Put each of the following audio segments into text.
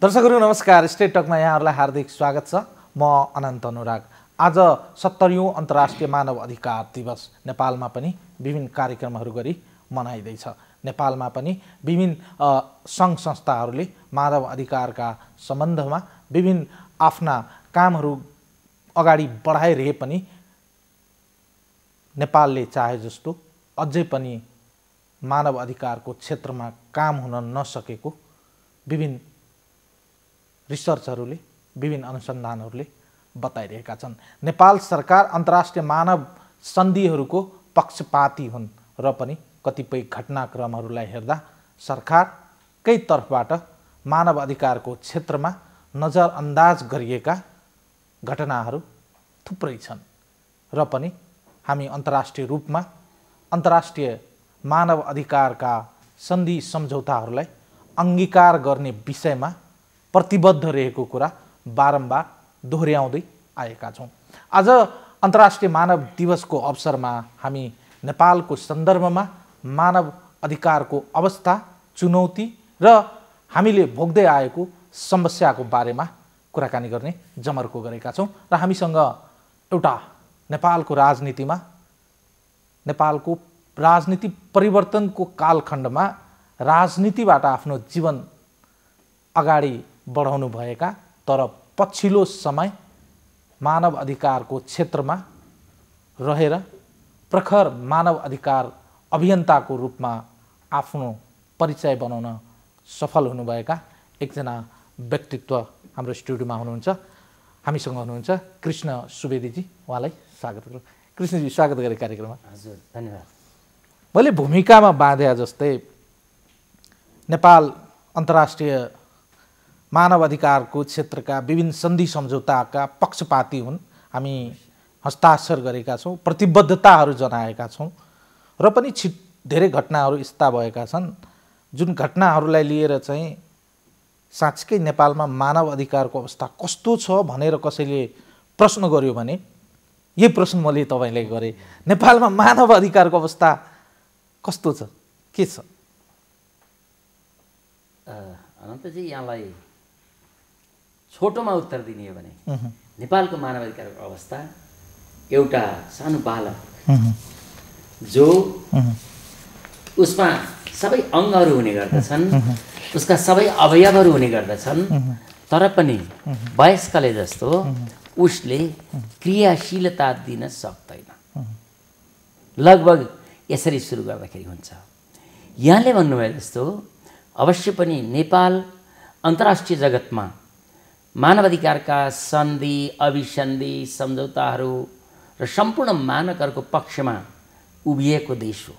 दर्शकहरू नमस्कार। स्टेट टकमा यहाँहरूलाई हार्दिक स्वागत छ। म अनन्त अनुराग। आज 70औं अन्तर्राष्ट्रिय मानव अधिकार दिवस नेपालमा पनि विभिन्न कार्यक्रमहरू गरी मनाइँदैछ। नेपालमा पनि विभिन्न सङ्घ संस्थाहरूले मानव अधिकारका सम्बन्धमा विभिन्न आफ्ना कामहरू अगाडि बढाइरहे पनि नेपालले चाहे जस्तो अझै पनि मानव अधिकारको क्षेत्रमा काम हुन नसकेको विभिन्न रिसर्चहरूले विभिन्न अनुसन्धानहरूले बताइरहेका छन्। नेपाल सरकार अन्तर्राष्ट्रिय मानव सन्धिहरूको पक्षपाती हुन् र पनि कतिपय घटनाक्रमहरूलाई हेर्दा सरकारकै तर्फबाट मानव अधिकारको क्षेत्रमा नजरअन्दाज गरिएका घटनाहरू थुप्रै छन् र पनि हामी अन्तर्राष्ट्रिय रूपमा अन्तर्राष्ट्रिय मानव अधिकारका सन्धि सम्झौताहरूलाई अंगीकार गर्ने विषयमा प्रतिबद्ध रहेको कुरा बारम्बार दोहोर्याउँदै आएका छौँ। आज अन्तर्राष्ट्रिय मानव दिवसको अवसरमा हामी नेपालको सन्दर्भमा मानव अधिकारको अवस्था, चुनौती र हामीले भोग्दै आएको समस्याको बारेमा कुराकानी गर्ने जमर्को गरेका छौँ र हामीसँग एउटा नेपालको राजनीति परिवर्तनको कालखण्डमा राजनीतिबाट आफ्नो जीवन अगाडि बढाउनु भएका तर पछिल्लो समय मानव अधिकारको क्षेत्रमा रहेर प्रखर मानव अधिकार अभियन्ताको रूपमा आफ्नो परिचय बनाउन सफल हुनुभएका एकजना व्यक्तित्व हाम्रो स्टुडियोमा हुनुहुन्छ। हामीसँग हुनुहुन्छ कृष्ण सुवेदीजी। उहाँलाई स्वागत गरौँ। कृष्णजी, स्वागत गरे कार्यक्रममा। हजुर, धन्यवाद। मैले भूमिकामा बाँधे जस्तै नेपाल अन्तर्राष्ट्रिय मानव अधिकारको क्षेत्रका विभिन्न सन्धि सम्झौताका पक्षपाती हुन्। हामी हस्ताक्षर गरेका छौँ, प्रतिबद्धताहरू जनाएका छौँ र पनि धेरै घटनाहरू यस्ता भएका छन् जुन घटनाहरूलाई लिएर चाहिँ साँच्चै नेपालमा मानव अधिकारको अवस्था कस्तो छ भनेर कसैले प्रश्न गर्यो भने यही प्रश्न मैले तपाईँलाई गरेँ। नेपालमा मानव अधिकारको अवस्था कस्तो छ, के छ? अनन्तजी, यहाँलाई छोटोमा उत्तर दिने हो भने नेपालको मानव अधिकारको अवस्था एउटा सानो बालक जो उसमा सबै अङ्गहरू हुने गर्दछन्, उसका सबै अवयवहरू हुने गर्दछन्, तर पनि वयस्कले जस्तो उसले क्रियाशीलता दिन सक्दैन। लगभग यसरी सुरु गर्दाखेरि हुन्छ। यहाँले भन्नुभयो जस्तो अवश्य पनि नेपाल अन्तर्राष्ट्रिय जगतमा मानवाधिकारका सन्धि, अभिसन्धि, सम्झौताहरू र सम्पूर्ण मानकहरूको पक्षमा उभिएको देश हो।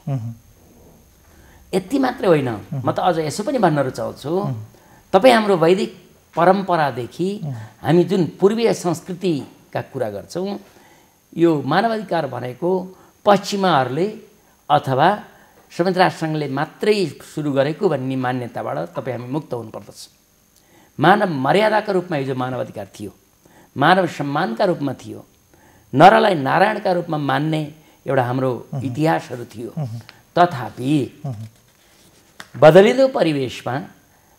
यति मात्रै होइन, म त अझ यसो पनि भन्न रुचाउँछु, तपाईँ हाम्रो वैदिक परम्परादेखि हामी जुन पूर्वीय संस्कृतिका कुरा गर्छौँ, यो मानवाधिकार भनेको पश्चिमाहरूले अथवा संयुक्त राष्ट्रसङ्घले मात्रै सुरु गरेको भन्ने मान्यताबाट तपाईँ हामी मुक्त हुनुपर्दछ। मानव मर्यादाका रूपमा हिजो मानव अधिकार थियो, मानव सम्मानका रूपमा थियो, नरलाई नारायणका रूपमा मान्ने एउटा हाम्रो इतिहासहरू थियो। तथापि बदलिँदो परिवेशमा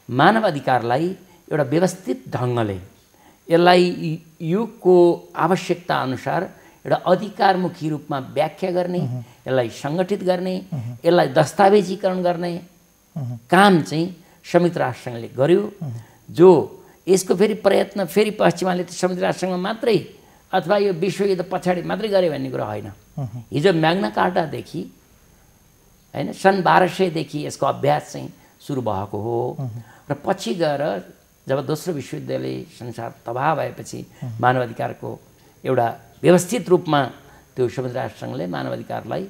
मानव अधिकारलाई एउटा व्यवस्थित ढङ्गले यसलाई युगको आवश्यकता अनुसार एउटा अधिकारमुखी रूपमा व्याख्या गर्ने, यसलाई सङ्गठित गर्ने, यसलाई दस्तावेजीकरण गर्ने काम चाहिँ संयुक्त राष्ट्रसङ्घले गर्यो। जो यसको फेरि प्रयत्न फेरि पश्चिमाले त संयुक्त राष्ट्रसङ्घमा मात्रै अथवा यो विश्वयुद्ध पछाडि मात्रै गरे भन्ने कुरो होइन। हिजो म्याग्ना कार्टादेखि होइन सन् 1200देखि यसको अभ्यास चाहिँ सुरु भएको हो र पछि गएर जब दोस्रो विश्वयुद्धले संसार तबाह भएपछि मानवाधिकारको एउटा व्यवस्थित रूपमा त्यो संयुक्त राष्ट्रसङ्घले मानवाधिकारलाई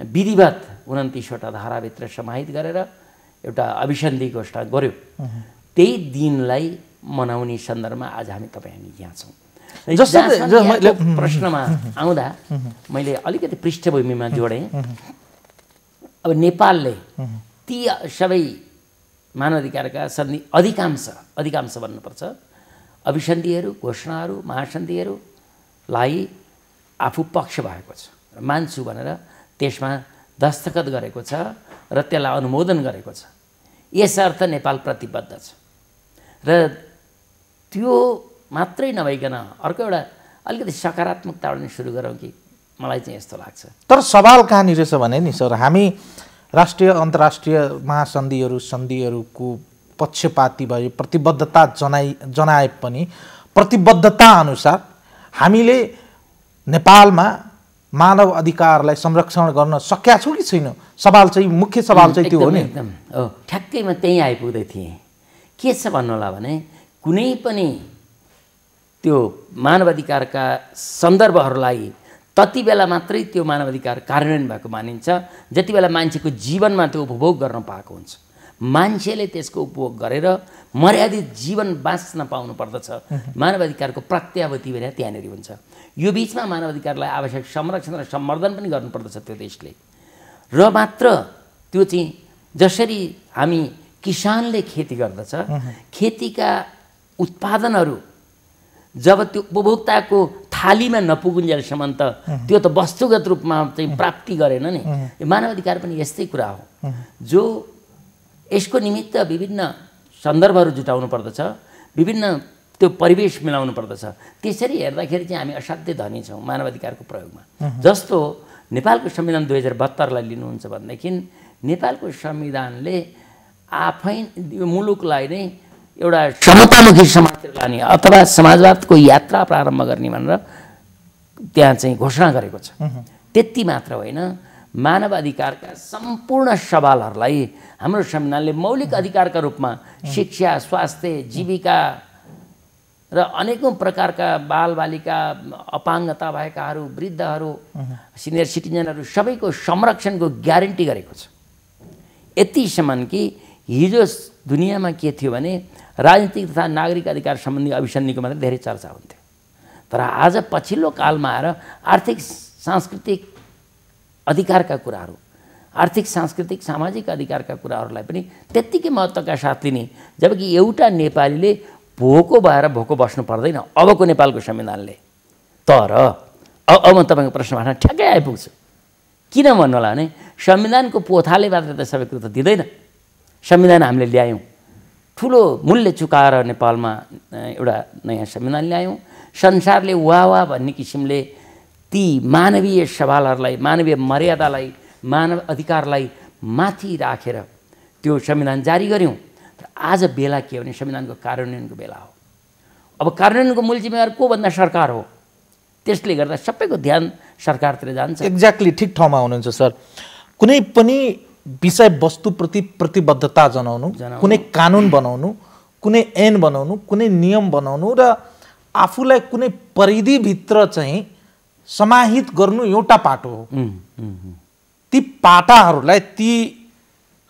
विधिवत 29वटा धाराभित्र समाहित गरेर एउटा अभिसन्धि घोषणा गर्यो। त्यही दिनलाई मनाउने सन्दर्भमा आज हामी यहाँ छौँ। प्रश्नमा आउँदा मैले अलिकति पृष्ठभूमिमा जोडेँ। अब नेपालले ती सबै मानवाधिकारका सन्धि अधिकांश भन्नुपर्छ अभिसन्धिहरू, घोषणाहरू, महासन्धिहरूलाई आफू पक्ष भएको छ र मान्छु भनेर त्यसमा दस्तखत गरेको छ र त्यसलाई अनुमोदन गरेको छ। यसर्थ नेपाल प्रतिबद्ध छ र त्यो मात्रै नभइकन अर्को एउटा अलिकति सकारात्मकताबाट नि सुरु गरौँ कि मलाई चाहिँ यस्तो लाग्छ। तर सवाल कहाँनिर छ भने नि सर, हामी राष्ट्रिय अन्तर्राष्ट्रिय महासन्धिहरू सन्धिहरूको पक्षपाती भए प्रतिबद्धता जनाए पनि प्रतिबद्धता अनुसार हामीले नेपालमा मानव अधिकारलाई संरक्षण गर्न सकेका छौँ कि छैन? सवाल चाहिँ मुख्य सवाल चाहिँ त्यो हो नि। एकदम हो, ठ्याक्कै म त्यहीँ आइपुग्दै थिएँ। के छ भन्नु होला भने कुनै पनि त्यो मानवाधिकारका सन्दर्भहरूलाई तति बेला मात्रै त्यो मानवाधिकार कार्यान्वयन भएको मानिन्छ जति बेला मान्छेको जीवनमा त्यो उपभोग गर्न पाएको हुन्छ। मान्छेले त्यसको उपभोग गरेर मर्यादित जीवन बाँच्न पाउनु पर्दछ। मानवाधिकारको प्रत्याभूति भने त्यहाँनिर हुन्छ। यो बिचमा मानवाधिकारलाई आवश्यक संरक्षण र सम्वर्धन पनि गर्नुपर्दछ त्यो देशले। र मात्र त्यो चाहिँ जसरी हामी किसानले खेती गर्दछ, खेतीका उत्पादनहरू जब त्यो उपभोक्ताको थालीमा नपुगुन्जेलसम्म त त्यो त वस्तुगत रूपमा चाहिँ प्राप्ति गरेन नि। मानवाधिकार पनि यस्तै कुरा हो, जो यसको निमित्त विभिन्न सन्दर्भहरू जुटाउनु पर्दछ, विभिन्न त्यो परिवेश मिलाउनु पर्दछ। त्यसरी हेर्दाखेरि चाहिँ हामी असाध्यै धनी छौँ मानवाधिकारको प्रयोगमा। जस्तो नेपालको संविधान 2072लाई लिनुहुन्छ भनेदेखि नेपालको संविधानले आफै यो मुलुकलाई नै एउटा समतामुखी समाजतिर लाने अथवा समाजवादको यात्रा प्रारम्भ गर्ने भनेर त्यहाँ चाहिँ घोषणा गरेको छ। त्यति मात्र होइन, मानव अधिकारका सम्पूर्ण सवालहरूलाई हाम्रो संविधानले मौलिक अधिकारका रूपमा शिक्षा, स्वास्थ्य, जीविका र अनेकौं प्रकारका बालबालिका, अपाङ्गता भएकाहरू, वृद्धहरू, सिनियर सिटिजनहरू सबैको संरक्षणको ग्यारेन्टी गरेको छ। यतिसम्म कि हिजो दुनियाँमा के थियो भने राजनीतिक तथा नागरिक अधिकार सम्बन्धी अभिसन्धिको मात्रै धेरै चर्चा हुन्थ्यो। तर आज पछिल्लो कालमा आएर आर्थिक सांस्कृतिक अधिकारका कुराहरू, आर्थिक सांस्कृतिक सामाजिक अधिकारका कुराहरूलाई पनि त्यत्तिकै महत्त्वका साथ लिने, जबकि एउटा नेपालीले भोको भएर भोको बस्नु पर्दैन अबको नेपालको संविधानले। तर अब म तपाईँको प्रश्नमा ठ्याक्कै आइपुग्छु। किन भन्नु होला भने संविधानको पोथाले मात्र त सबै कुरो त दिँदैन। संविधान हामीले ल्यायौँ, ठुलो मूल्य चुकाएर नेपालमा एउटा नयाँ संविधान ल्यायौँ। संसारले वाह भन्ने किसिमले ती मानवीय सवालहरूलाई, मानवीय मर्यादालाई, मानव अधिकारलाई माथि राखेर त्यो संविधान जारी गऱ्यौँ। आज बेला के हो भने संविधानको कार्यान्वयनको बेला हो। अब कार्यान्वयनको मूल जिम्मेवार को भन्दा सरकार हो। त्यसले गर्दा सबैको ध्यान सरकारतिर जान्छ। एक्ज्याक्टली ठिक ठाउँमा हुनुहुन्छ सर। कुनै पनि विषयवस्तुप्रति प्रतिबद्धता जनाउनु, कुनै कानुन बनाउनु, कुनै ऐन बनाउनु, कुनै नियम बनाउनु र आफूलाई कुनै परिधिभित्र चाहिँ समाहित गर्नु एउटा पाटो हो। ती पाटाहरूलाई, ती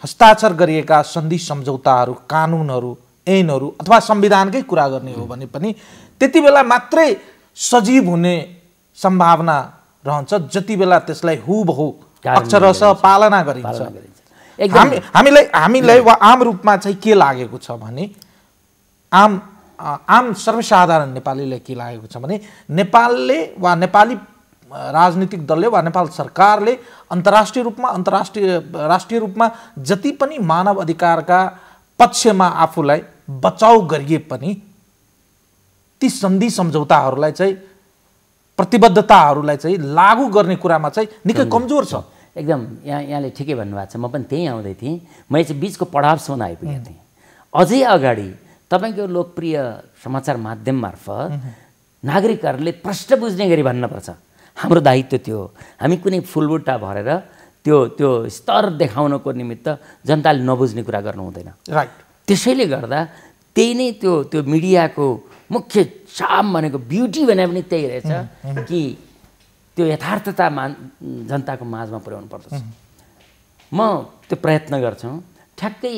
हस्ताक्षर गरिएका सन्धि सम्झौताहरू, कानुनहरू, ऐनहरू अथवा संविधानकै कुरा गर्ने हो भने पनि त्यति बेला मात्रै सजीव हुने सम्भावना रहन्छ जति बेला त्यसलाई हुबहु अक्षरशः पालना गरिन्छ। हामीलाई वा आम रूपमा चाहिँ के लागेको छ भने आम सर्वसाधारण नेपालीलाई के लागेको छ भने नेपालले वा नेपाली राजनीतिक दलले वा नेपाल सरकारले अन्तर्राष्ट्रिय रूपमा राष्ट्रिय रूपमा जति पनि मानव अधिकारका पक्षमा आफूलाई बचाउ गरिए पनि ती सन्धि सम्झौताहरूलाई चाहिँ प्रतिबद्धताहरूलाई चाहिँ लागू गर्ने कुरामा चाहिँ निकै कमजोर छ। एकदम यहाँले ठिकै भन्नुभएको छ। म पनि त्यहीँ आउँदै थिएँ। मैले चाहिँ बिचको पडावसम्म आइपुगेको थिएँ। अझै अगाडि तपाईँको लोकप्रिय समाचार माध्यम मार्फत नागरिकहरूले प्रश्न बुझ्ने गरी भन्नुपर्छ। हाम्रो दायित्व त्यो हो। हामी कुनै फुलबुट्टा भरेर त्यो स्तर देखाउनको निमित्त जनताले नबुझ्ने कुरा गर्नु हुँदैन। राइट। त्यसैले गर्दा त्यही नै त्यो मिडियाको मुख्य चाम भनेको ब्युटी भने पनि त्यही रहेछ कि त्यो यथार्थता जनताको माझमा पुर्याउनु पर्दछ। म त्यो प्रयत्न गर्छौँ। ठ्याक्कै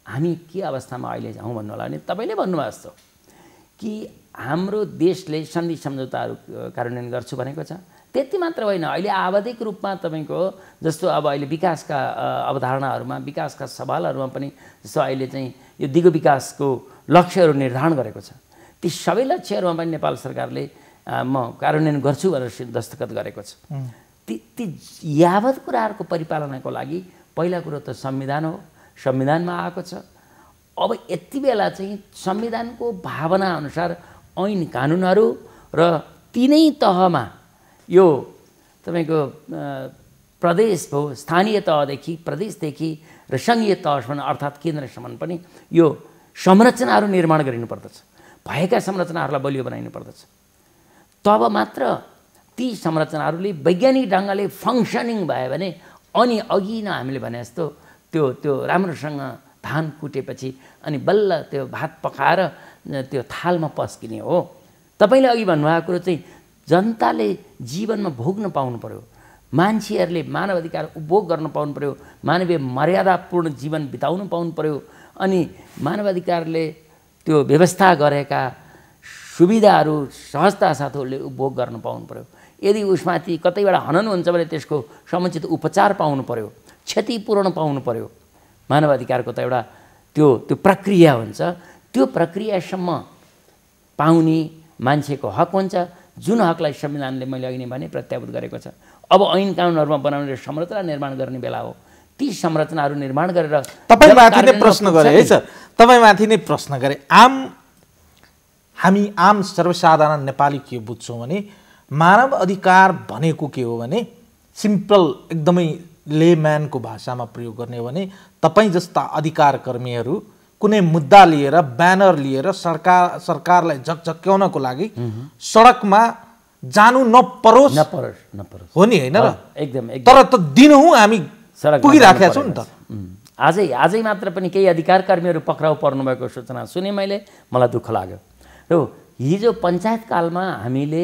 हामी के अवस्थामा अहिले जाउँ भन्नु होला भने तपाईँले भन्नुभएको जस्तो कि हाम्रो देशले सन्धि सम्झौताहरू कार्यान्वयन गर्छु भनेको छ। त्यति मात्र होइन, अहिले आवधिक रूपमा तपाईँको जस्तो अब अहिले विकासका अवधारणाहरूमा, विकासका सवालहरूमा पनि जस्तो अहिले चाहिँ यो दिगो विकासको लक्ष्यहरू निर्धारण गरेको छ। ती सबै लक्ष्यहरूमा पनि नेपाल सरकारले म कार्यान्वयन गर्छु भनेर दस्तखत गरेको छ। ती यावत कुराहरूको परिपालनाको लागि पहिला कुरो त संविधान हो, संविधानमा आएको छ। अब यति बेला चाहिँ संविधानको भावना अनुसार ऐन कानुनहरू र तीनै तहमा यो तपाईको प्रदेश भयो, स्थानीय तहदेखि प्रदेशदेखि र सङ्घीय तहसम्म अर्थात् केन्द्रसम्म पनि यो संरचनाहरू निर्माण गरिनुपर्दछ। भएका संरचनाहरूलाई बलियो बनाइनु पर्दछ। तब मात्र ती संरचनाहरूले वैज्ञानिक ढङ्गले फङ्सनिङ भयो भने अनि अघि नै हामीले भने जस्तो त्यो राम्रोसँग धान कुटेपछि अनि बल्ल त्यो भात पकाएर त्यो थालमा पस्किने हो। तपाईँले अघि भन्नुभएको कुरो चाहिँ जनताले जीवनमा भोग्न पाउनु पर्यो, मान्छेहरूले मानव अधिकार उपभोग गर्न पाउनु पर्यो, मानवीय मर्यादापूर्ण जीवन बिताउनु पाउनु पर्यो। अनि मानव अधिकारले त्यो व्यवस्था गरेका सुविधाहरू सहजता साथ उपभोग गर्न पाउनु पर्यो। यदि उसमाथि कतैबाट हनन हुन्छ भने त्यसको समुचित उपचार पाउनु पर्यो, क्षतिपूर्ण पाउनु पर्यो। मानव अधिकारको त एउटा त्यो प्रक्रिया हुन्छ। त्यो प्रक्रियासम्म पाउने मान्छेको हक हुन्छ, जुन हकलाई संविधानले मैले अघि नै भने प्रत्याभूत गरेको छ। अब ऐन कानुनहरूमा बनाउने संरचना निर्माण गर्ने बेला हो। ती संरचनाहरू निर्माण गरेर तपाईमाथि नै प्रश्न गरे है सर, तपाईमाथि नै प्रश्न गरे। हामी आम सर्वसाधारण नेपाली के बुझ्छौँ भने मानव अधिकार भनेको के हो भने सिम्पल एकदमै लेम्यानको भाषामा प्रयोग गर्ने हो भने तपाईँ जस्ता अधिकार कर्मीहरू कुनै मुद्दा लिएर ब्यानर लिएर सरकारलाई झकझक्याउनको लागि सडकमा जानु नपरोस् हो नि, होइन र? एकदम। तर त दिनहुँ हामी पुगिराखेका छौँ नि त। आजै मात्र पनि केही अधिकार कर्मीहरू पक्राउ पर्नुभएको सूचना सुने मैले, मलाई दुःख लाग्यो। र हिजो पञ्चायत कालमा हामीले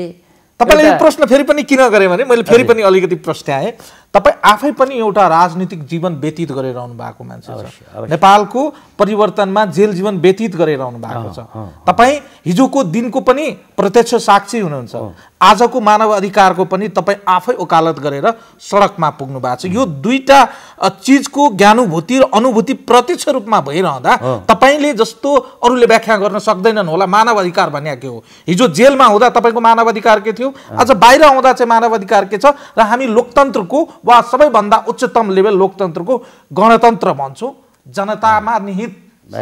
तपाईँले यो प्रश्न फेरि पनि किन गरेँ भने मैले फेरि पनि अलिकति प्रश्नाएँ। तपाईँ आफै पनि एउटा राजनीतिक जीवन व्यतीत गरिरहनु भएको मान्छे छ, नेपालको परिवर्तनमा जेल जीवन व्यतीत गरिरहनु भएको छ। तपाईँ हिजोको दिनको पनि प्रत्यक्ष साक्षी हुनुहुन्छ, आजको मानव अधिकारको पनि तपाईँ आफै वकालत गरेर सडकमा पुग्नु भएको छ। यो दुईटा चिजको ज्ञानुभूति र अनुभूति प्रत्यक्ष रूपमा भइरहँदा तपाईँले जस्तो अरूले व्याख्या गर्न सक्दैनन् होला मानव अधिकार भन्ने के हो। हिजो जेलमा हुँदा तपाईँको मानव अधिकार के थियो, आज बाहिर आउँदा चाहिँ मानव अधिकार के छ। र हामी लोकतन्त्रको वा सबैभन्दा उच्चतम लेभल लोकतन्त्रको गणतन्त्र भन्छौँ, जनतामा निहित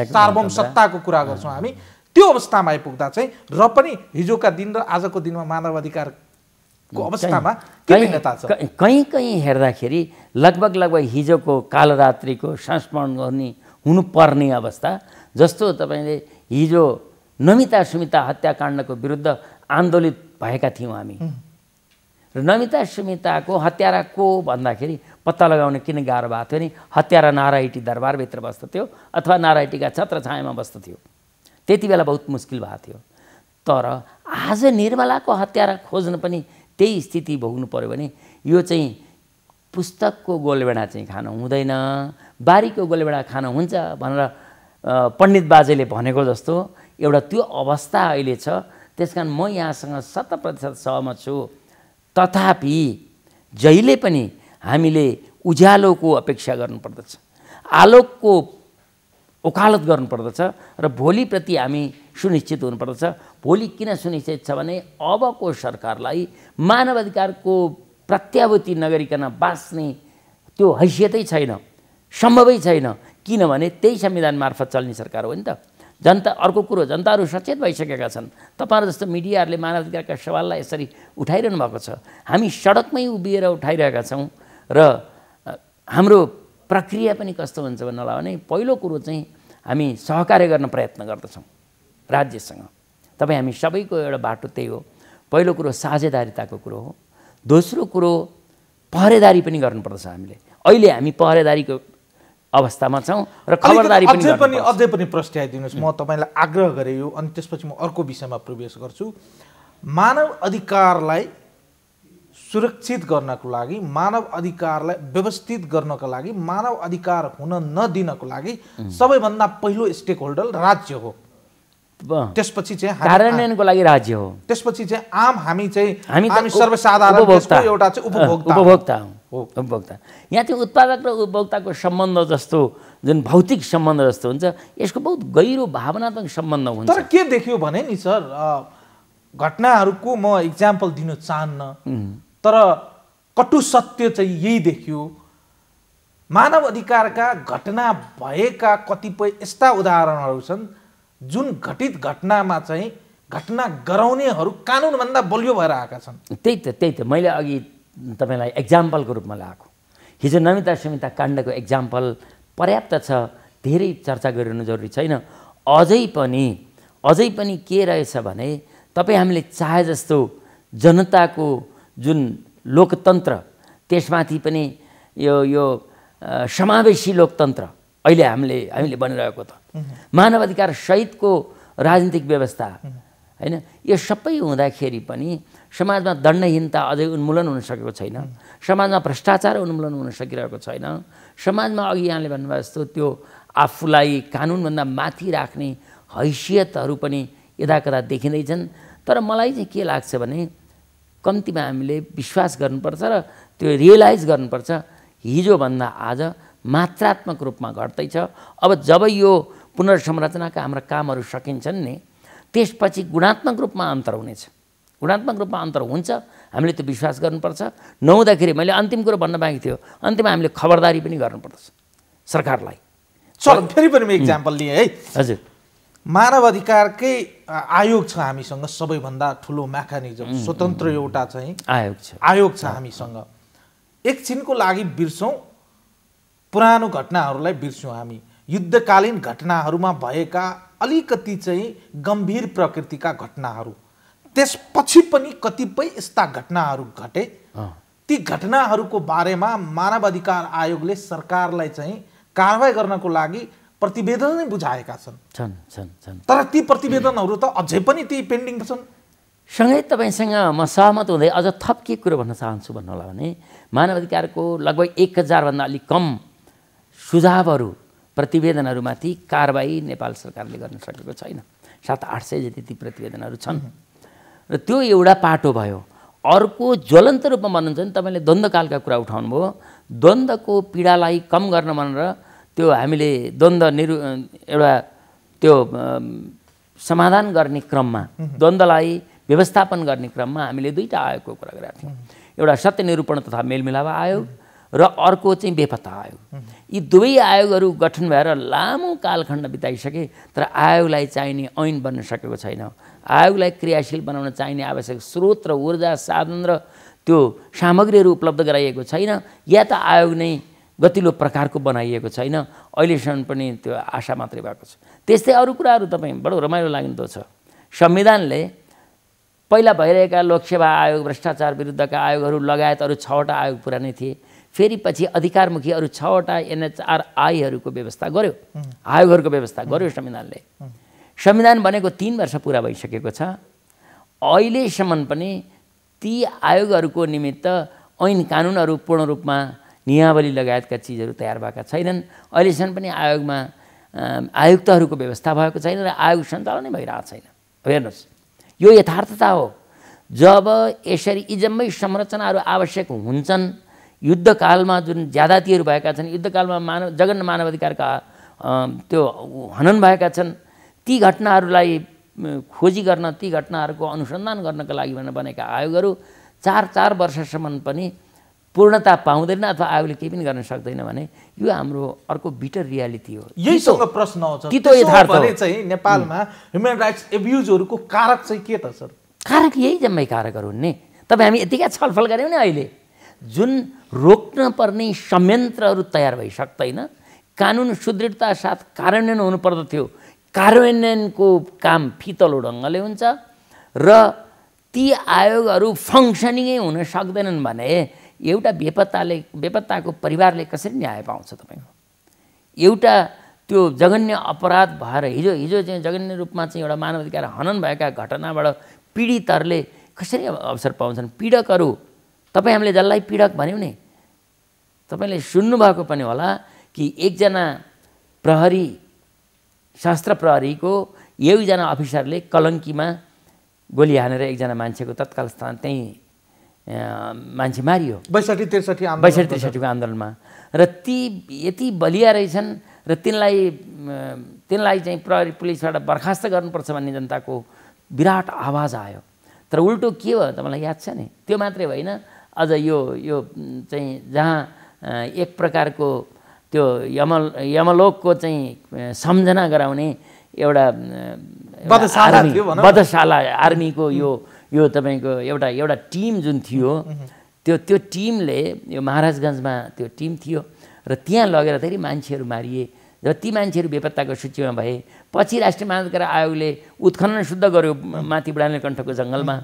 सार्वभौम सत्ताको कुरा गर्छौँ हामी। त्यो अवस्थामा आइपुग्दा चाहिँ र पनि हिजोका दिन र आजको दिनमा मानव अधिकारको अवस्थामा के भिन्नता छ? कहीँ हेर्दाखेरि लगभग हिजोको कालरात्रिको संस्मरण गर्ने हुनुपर्ने अवस्था जस्तो तपाईँले हिजो नमिता सुमिता हत्याकाण्डको विरुद्ध आन्दोलित भएका थियौँ हामी। र नमिता सुमिताको हत्यारा को भन्दाखेरि पत्ता लगाउन किन गाह्रो भएको थियो नि, हत्यारा नारायटी दरबारभित्र बस्दथ्यो अथवा नारायटीका छत्र छायामा बस्दथ्यो। त्यति बेला बहुत मुस्किल भएको थियो। तर आज निर्मलाको हत्यारा खोज्न पनि त्यही स्थिति भोग्नु पर्यो भने यो चाहिँ पुस्तकको गोलबेडा चाहिँ खानु हुँदैन, बारीको गोलबेडा खानु हुन्छ भनेर पण्डित बाजेले भनेको जस्तो एउटा त्यो अवस्था अहिले छ। त्यसकारण म यहाँसँग 100% सहमत छु। तथापि जहिले पनि हामीले उज्यालोको अपेक्षा गर्नुपर्दछ, आलोकको वकालत गर्नुपर्दछ र भोलिप्रति हामी सुनिश्चित हुनुपर्दछ। भोलि किन सुनिश्चित छ भने अबको सरकारलाई मानव अधिकारको प्रत्याभूति नगरिकन बाँच्ने त्यो हैसियतै छैन, सम्भवै छैन। किनभने त्यही संविधान मार्फत चल्ने सरकार हो नि त। जनता, अर्को कुरो, जनताहरू सचेत भइसकेका छन्। तपाईँहरू जस्तो मिडियाहरूले मानव अधिकारका सवाललाई यसरी उठाइरहनु भएको छ। हामी सडकमै उभिएर उठाइरहेका छौँ र हाम्रो प्रक्रिया पनि कस्तो हुन्छ भन्नलाई भने पहिलो कुरो चाहिँ हामी सहकार्य गर्न प्रयत्न गर्दछौँ राज्यसँग। तपाईँ हामी सबैको एउटा बाटो त्यही हो। पहिलो कुरो साझेदारिताको कुरो हो। दोस्रो कुरो पहरेदारी पनि गर्नुपर्दछ हामीले। अहिले हामी पहरेदारीको अवस्थामा छौँ र खबरदारी पनि अझै पनि प्रश्नाइदिनुहोस्। म तपाईँलाई आग्रह गरेँ यो, अनि त्यसपछि म अर्को विषयमा प्रवेश गर्छु। मानव अधिकारलाई सुरक्षित गर्नको लागि, मानव अधिकारलाई व्यवस्थित गर्नको लागि, मानव अधिकार हुन नदिनको लागि सबैभन्दा पहिलो स्टेक होल्डर राज्य हो। त्यसपछि चाहिँ कार्यान्वयनको लागि राज्य हो। त्यसपछि चाहिँ हामी सर्वसाधारण एउटा चाहिँ उपभोक्ता हो। यहाँ चाहिँ उत्पादक र उपभोक्ताको सम्बन्ध जस्तो जुन भौतिक सम्बन्ध जस्तो हुन्छ, यसको बहुत गहिरो भावनात्मक सम्बन्ध हुन्छ। तर के देखियो भने नि सर, घटनाहरूको म इक्जाम्पल दिन चाहन्न, तर कटु सत्य चाहिँ यही देखियो। मानव अधिकारका घटना भएका कतिपय यस्ता उदाहरणहरू छन् जुन घटित घटनामा चाहिँ घटना गराउनेहरू कानुनभन्दा बलियो भएर आएका छन्। त्यही त मैले अघि तपाईँलाई एक्जाम्पलको रूपमा ल्याएको। हिजो नमिता सुमिता काण्डको एक्जाम्पल पर्याप्त छ, धेरै चर्चा गरिरहनु जरुरी छैन। अझै पनि के रहेछ भने तपाईँ हामीले चाहे जस्तो जनताको जुन लोकतन्त्र त्यसमाथि पनि यो समावेशी लोकतन्त्र अहिले हामीले बनिरहेको त मानवाधिकार सहितको राजनीतिक व्यवस्था हैन, यो सबै हुँदाखेरि पनि समाजमा दण्डहीनता अझै उन्मूलन हुन सकेको छैन, समाजमा भ्रष्टाचार उन्मूलन हुन सकिरहेको छैन, समाजमा अघि यहाँले भन्नुभयो जस्तो त्यो आफूलाई कानुनभन्दा माथि राख्ने हैसियतहरू पनि यदाकदा देखिँदैछन्। तर मलाई चाहिँ के लाग्छ भने कम्तीमा हामीले विश्वास गर्नुपर्छ र त्यो रियलाइज गर्नुपर्छ हिजोभन्दा आज मात्रात्मक रूपमा घट्दैछ। अब जब यो पुनर्संरचनाका हाम्रा कामहरू सकिन्छन् नि त्यसपछि गुणात्मक रूपमा अन्तर हुनेछ, गुणात्मक रूपमा अन्तर हुन्छ। हामीले त्यो विश्वास गर्नुपर्छ। नहुँदाखेरि मैले अन्तिम कुरो भन्न बाँकी थियो, अन्तिममा हामीले खबरदारी पनि गर्नुपर्छ सरकारलाई। चलो फेरि पनि म इक्जाम्पल लिएँ है। हजुर, मानव अधिकारकै आयोग छ हामीसँग, सबैभन्दा ठुलो मेकानिजम स्वतन्त्र एउटा चाहिँ आयोग छ हामीसँग। एकछिनको लागि बिर्सौँ, पुरानो घटनाहरूलाई बिर्स्यौँ हामी। युद्धकालीन घटनाहरूमा भएका अलिकति चाहिँ गम्भीर प्रकृतिका घटनाहरू, त्यसपछि पनि कतिपय यस्ता घटनाहरू घटे। ती घटनाहरूको बारेमा मानव अधिकार आयोगले सरकारलाई चाहिँ कारवाही गर्नको लागि प्रतिवेदन नै बुझाएका छन्। तर ती प्रतिवेदनहरू त अझै पनि ती पेन्डिङ छन्। सँगै तपाईँसँग म सहमत हुँदै अझ थप के कुरो भन्न चाहन्छु भन्नु होला भने मानव अधिकारको लगभग 1000 भन्दा अलिक कम सुझावहरू प्रतिवेदनहरूमाथि कारबाही नेपाल सरकारले गर्न सकेको छैन। 700-800 जति ती प्रतिवेदनहरू छन् र त्यो एउटा पाटो भयो। अर्को ज्वलन्त रूपमा भन्नुहुन्छ भने तपाईँले द्वन्द्वकालका कुरा उठाउनु भयो। द्वन्द्वको पीडालाई कम गर्न भनेर त्यो हामीले एउटा त्यो समाधान गर्ने क्रममा, द्वन्द्वलाई व्यवस्थापन गर्ने क्रममा हामीले दुईटा आयोगको कुरा गरेका थियौँ। एउटा सत्य निरूपण तथा मेलमिलाप आयोग र अर्को चाहिँ बेपत्ता आयोग। यी दुवै आयोगहरू गठन भएर लामो कालखण्ड बिताइसके तर आयोगलाई चाहिने ऐन बन्न सकेको छैन। आयोगलाई क्रियाशील बनाउन चाहिने आवश्यक स्रोत र ऊर्जा, साधन र त्यो सामग्रीहरू उपलब्ध गराइएको छैन, या त आयोग नै गतिलो प्रकारको बनाइएको छैन। अहिलेसम्म पनि त्यो आशा मात्रै भएको छ। त्यस्तै अरू कुराहरू तपाईँ बडो रमाइलो लाग्दो छ। संविधानले पहिला भइरहेका लोकसेवा आयोग, भ्रष्टाचार विरुद्धका आयोगहरू लगायत अरू 6वटा आयोग पुरानै थिए। फेरि पछि अधिकारमुखी अरू 6वटा NHRIहरूको व्यवस्था गर्यो, आयोगहरूको व्यवस्था गर्यो संविधानले। संविधान बनेको 3 वर्ष पुरा भइसकेको छ। अहिलेसम्म पनि ती आयोगहरूको निमित्त ऐन कानुनहरू पूर्ण रूपमा नियावली लगायतका चिजहरू तयार भएका छैनन्। अहिलेसम्म पनि आयोगमा आयुक्तहरूको व्यवस्था भएको छैन र आयोग सञ्चालनै भइरहेको छैन। हेर्नुहोस्, यो यथार्थता हो। जब यसरी यी जम्मै संरचनाहरू आवश्यक हुन्छन्, युद्धकालमा जुन ज्यादातिहरू भएका छन्, युद्धकालमा जघन्य मानवाधिकारका त्यो हनन भएका छन्, ती घटनाहरूलाई खोजी गर्न, ती घटनाहरूको अनुसन्धान गर्नका लागि भनेर बनेका आयोगहरू 4 वर्षसम्म पनि पूर्णता पाउँदैन अथवा आयोगले केही पनि गर्न सक्दैन भने यो हाम्रो अर्को बिटर रियालिटी हो। यहीसँग प्रश्न आउँछ, कि तो यथार्थ भने चाहिँ नेपालमा ह्युमन राइट्स एब्युजहरूको कारक चाहिँ के त सर? कारक यही जम्मै कारकहरू हुन् नि। तपाईँ हामी यतिकै छलफल गऱ्यौँ नि, अहिले जुन रोक्न पर्ने संयन्त्रहरू तयार भइसक्दैन, कानुन सुदृढता साथ कार्यान्वयन हुनुपर्दथ्यो, कार्यान्वयनको काम फितलो ढङ्गले हुन्छ र ती आयोगहरू फङ्सनिङै हुन सक्दैनन् भने एउटा बेपत्ताको परिवारले कसरी न्याय पाउँछ? तपाईँको एउटा त्यो जघन्य अपराध भएर हिजो चाहिँ जघन्य रूपमा चाहिँ एउटा मानवाधिकार हनन भएका घटनाबाट पीडितहरूले कसरी अवसर पाउँछन्? पीडकहरू, तपाईँ हामीले जसलाई पीडक भन्यौँ नि, तपाईँले सुन्नुभएको पनि होला कि एकजना प्रहरी, शस्त्र प्रहरीको एकजना अफिसरले कलङ्कीमा गोली हानेर एकजना मान्छेको तत्काल स्थान त्यहीँ मान्छे मारियो 62-63को आन्दोलनमा। र ती यति बलिया रहेछन् र तिनलाई चाहिँ प्रहरी पुलिसबाट बर्खास्त गर्नुपर्छ भन्ने जनताको विराट आवाज आयो। तर उल्टो के भयो तपाईँलाई याद छ नि? त्यो मात्रै होइन, अझ यो चाहिँ जहाँ एक प्रकारको त्यो यमलोकको चाहिँ सम्झना गराउने एउटा वधशाला आर्मीको यो तपाईँको एउटा टिम जुन थियो त्यो टिमले यो महाराजगञ्जमा त्यो टिम थियो र त्यहाँ लगेर धेरै मान्छेहरू मारिए। जब ती मान्छेहरू बेपत्ताको सूचीमा भए पछि राष्ट्रिय मानवाधिकार आयोगले उत्खनन शुद्ध गर्यो माथि बुढाने कण्ठको जङ्गलमा।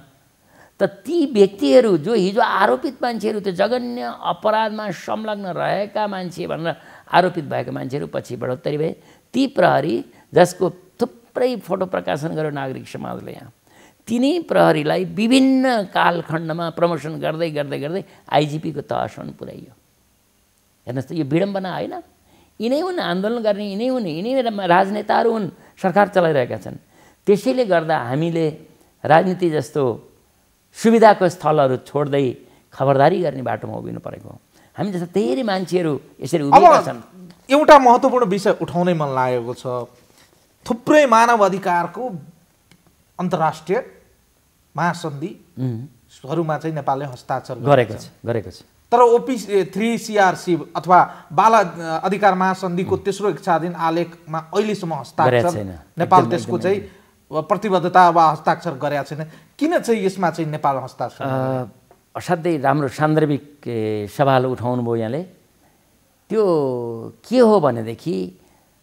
त ती व्यक्तिहरू जो हिजो आरोपित मान्छेहरू त्यो जघन्य अपराधमा संलग्न रहेका मान्छे भनेर आरोपित भएका मान्छेहरू पछि बढोत्तरी भए। ती प्रहरी जसको थुप्रै फोटो प्रकाशन गर्यो नागरिक समाजले यहाँ, तिनै प्रहरीलाई विभिन्न कालखण्डमा प्रमोसन गर्दै गर्दै गर्दै आइजिपीको तहसम्म पुर्याइयो। हेर्नुहोस् त, यो विडम्बना होइन? यिनै हुन् आन्दोलन गर्ने, यिनै राजनेताहरू हुन्, सरकार चलाइरहेका छन्। त्यसैले गर्दा हामीले राजनीति जस्तो सुविधाको स्थलहरू छोड्दै खबरदारी गर्ने बाटोमा उभिनु परेको। हामी जस्ता धेरै मान्छेहरू यसरी उभिएका छन्। एउटा महत्त्वपूर्ण विषय उठाउनै मन लागेको छ। थुप्रै मानव अधिकारको अन्तर्राष्ट्रिय महासन्धिहरूमा चाहिँ नेपालले हस्ताक्षर गरेको छ। तर OP3CRC अथवा बाल अधिकार महासन्धिको तेस्रो इच्छाधीन आलेखमा अहिलेसम्म हस्ताक्षर नेपाल त्यसको चाहिँ प्रतिबद्धता वा हस्ताक्षर गरेका छैन। किन चाहिँ यसमा चाहिँ नेपाल हस्ताक्षर? असाध्यै राम्रो सान्दर्भिक सवाल उठाउनु भयो यहाँले। त्यो के हो भनेदेखि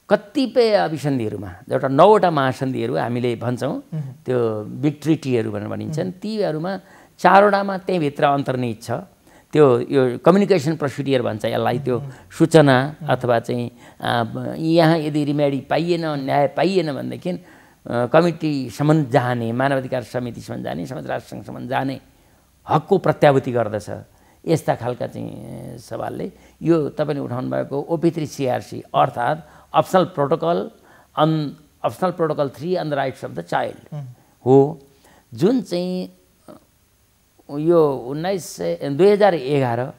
कतिपय अभिसन्धिहरूमा एउटा 9वटा महासन्धिहरू हामीले भन्छौँ, त्यो बिग ट्रिटीहरू भनेर भनिन्छन्, तीहरूमा 4वटामा त्यहीँभित्र अन्तर्निहित छ। त्यो यो कम्युनिकेसन प्रोसिडियर भन्छ यसलाई। त्यो सूचना अथवा चाहिँ यहाँ यदि रिमेडी पाइएन, न्याय पाइएन भनेदेखि कमिटीसम्म जाने, मानवाधिकार समितिसम्म जाने, संयुक्त राष्ट्रसङ्घसम्म जाने हकको प्रत्याभूति गर्दछ। यस्ता खालका चाहिँ सवालले यो तपाईँले उठाउनु भएको OP3CRC अर्थात् optional protocol 3 on the rights of the child हो, जुन चाहिँ यो 2011